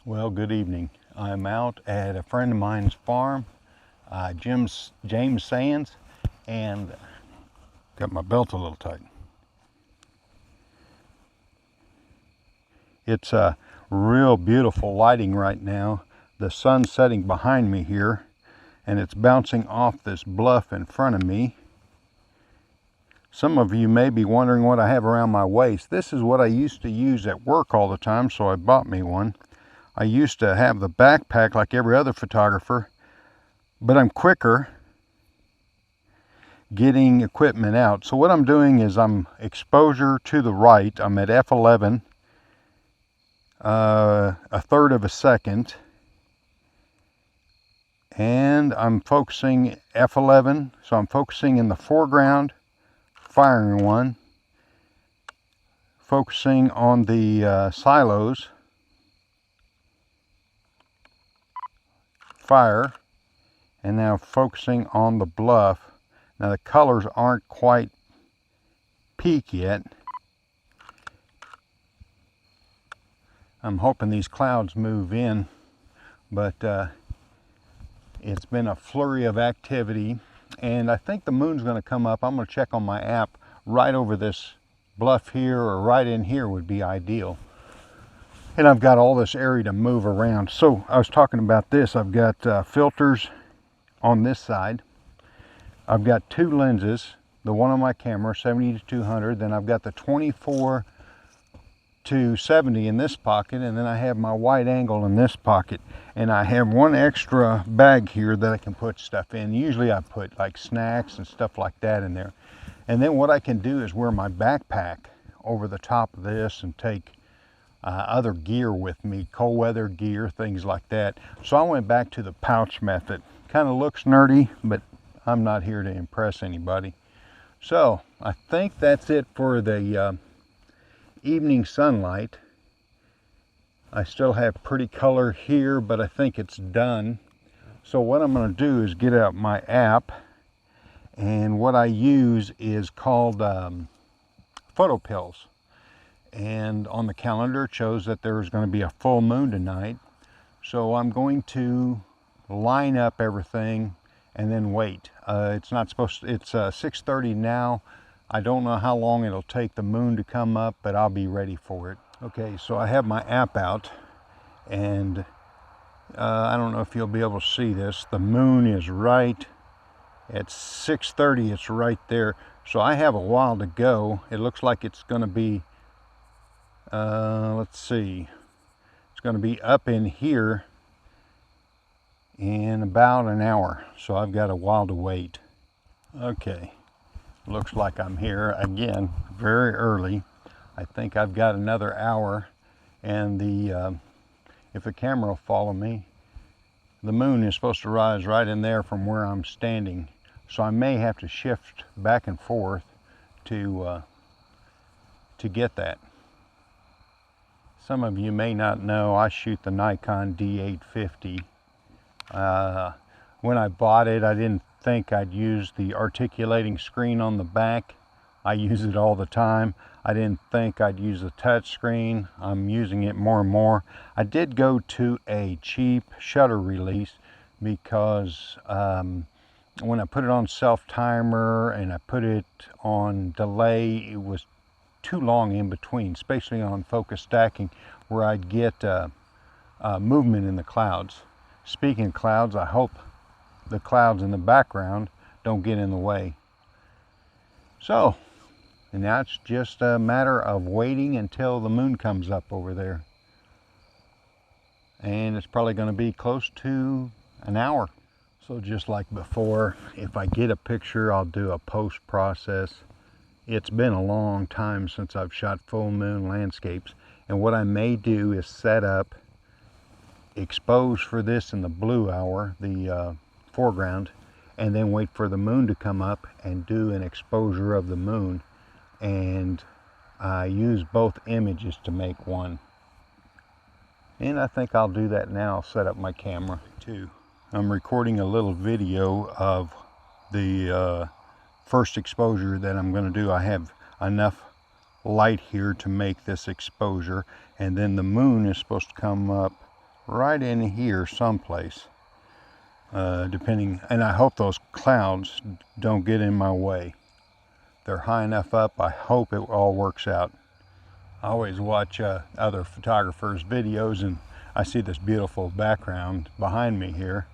Well, good evening. I'm out at a friend of mine's farm, James Sands, and got my belt a little tight. It's a real beautiful lighting right now. The sun's setting behind me here, and it's bouncing off this bluff in front of me. Some of you may be wondering what I have around my waist. This is what I used to use at work all the time, so I bought me one. I used to have the backpack like every other photographer, but I'm quicker getting equipment out. So what I'm doing is I'm exposure to the right. I'm at f11, a third of a second, and I'm focusing f11. So I'm focusing in the foreground, firing one, focusing on the silos, fire, and now focusing on the bluff. Now the colors aren't quite peak yet. I'm hoping these clouds move in, but it's been a flurry of activity, and I think the moon's going to come up. I'm going to check on my app. Right over this bluff here, or right in here would be ideal. And I've got all this area to move around. So I was talking about this. I've got filters on this side. I've got two lenses. The one on my camera, 70 to 200. Then I've got the 24 to 70 in this pocket. And then I have my wide angle in this pocket. And I have one extra bag here that I can put stuff in. Usually I put like snacks and stuff like that in there. And then what I can do is wear my backpack over the top of this and take other gear with me, cold weather gear, things like that. So I went back to the pouch method. Kind of looks nerdy, but I'm not here to impress anybody. So I think that's it for the evening sunlight. I still have pretty color here, but I think it's done. So what I'm going to do is get out my app, and what I use is called photo pills. And on the calendar it shows that there's going to be a full moon tonight. So I'm going to line up everything and then wait. It's not supposed to, it's 6:30 now. I don't know how long it'll take the moon to come up, but I'll be ready for it. Okay, so I have my app out, and I don't know if you'll be able to see this. The moon is right at 6:30. It's right there. So I have a while to go. It looks like it's going to be let's see, it's going to be up in here in about an hour, so I've got a while to wait. Okay, looks like I'm here again very early. I think I've got another hour, and the if the camera will follow me, the moon is supposed to rise right in there from where I'm standing, so I may have to shift back and forth to get that. Some of you may not know I shoot the Nikon D850. When I bought it, I didn't think I'd use the articulating screen on the back. I use it all the time. I didn't think I'd use the touch screen. I'm using it more and more. I did go to a cheap shutter release because when I put it on self timer and I put it on delay, it was too long in between, especially on focus stacking, where I'd get movement in the clouds. Speaking of clouds, I hope the clouds in the background don't get in the way. So, and now it's just a matter of waiting until the moon comes up over there. And it's probably going to be close to an hour. So just like before, if I get a picture, I'll do a post process. It's been a long time since I've shot full moon landscapes, and what I may do is set up expose for this in the blue hour, the foreground, and then wait for the moon to come up and do an exposure of the moon, and use both images to make one. And I think I'll do that now. I'll set up my camera too. I'm recording a little video of the first exposure that I'm going to do. I have enough light here to make this exposure, and then the moon is supposed to come up right in here someplace, depending, and I hope those clouds don't get in my way. They're high enough up. I hope it all works out. I always watch other photographers' videos, and I see this beautiful background behind me here,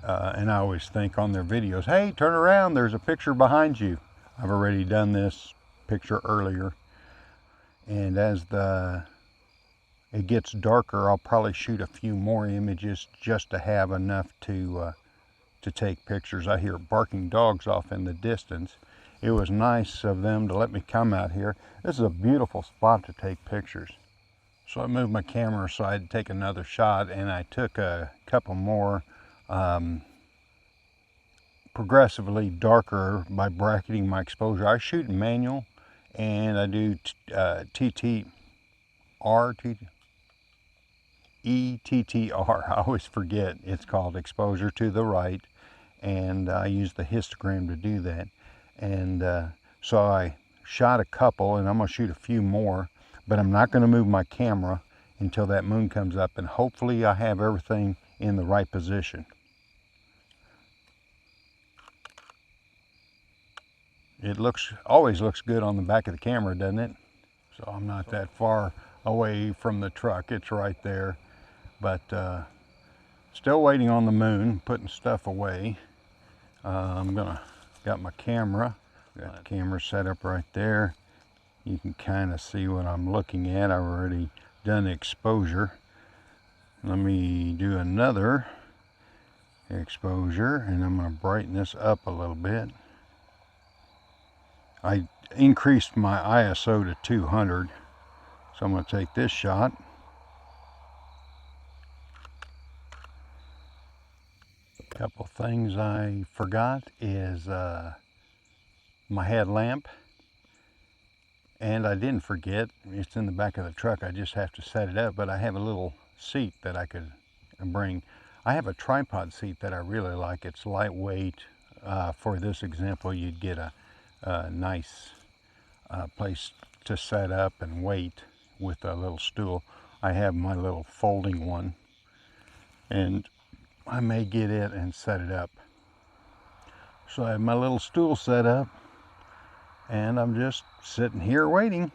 and I always think on their videos, hey, turn around, there's a picture behind you. I've already done this picture earlier, and as it gets darker, I'll probably shoot a few more images just to have enough to take pictures. I hear barking dogs off in the distance. It was nice of them to let me come out here. This is a beautiful spot to take pictures. So I moved my camera aside to take another shot, and I took a couple more progressively darker by bracketing my exposure. I shoot in manual, and I do ETTR. I always forget. It's called exposure to the right, and I use the histogram to do that. And so I shot a couple, and I'm going to shoot a few more, but I'm not going to move my camera until that moon comes up, and hopefully I have everything in the right position. It always looks good on the back of the camera, doesn't it? So I'm not that far away from the truck. It's right there, but still waiting on the moon, putting stuff away. Got my camera. Got the camera set up right there. You can kind of see what I'm looking at. I've already done exposure. Let me do another exposure, and I'm going to brighten this up a little bit. I increased my ISO to 200, so I'm going to take this shot. A couple things I forgot is my headlamp, and I didn't forget, it's in the back of the truck. I just have to set it up, but I have a little seat that I could bring. I have a tripod seat that I really like. It's lightweight. For this example, you'd get a nice place to set up and wait with a little stool. I have my little folding one, and I may get it and set it up. So I have my little stool set up, and I'm just sitting here waiting.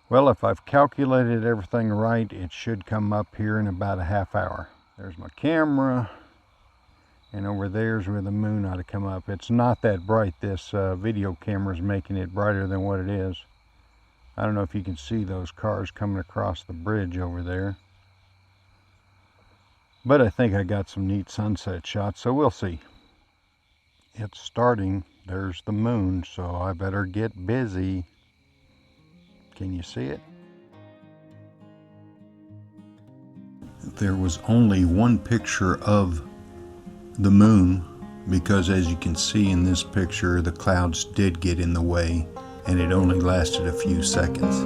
Well, if I've calculated everything right, it should come up here in about a half hour. There's my camera, and over there's where the moon ought to come up. It's not that bright. This video camera is making it brighter than what it is. I don't know if you can see those cars coming across the bridge over there, but I think I got some neat sunset shots, so we'll see. It's starting. There's the moon, so I better get busy. Can you see it? There was only one picture of the moon, because as you can see in this picture, the clouds did get in the way, and it only lasted a few seconds.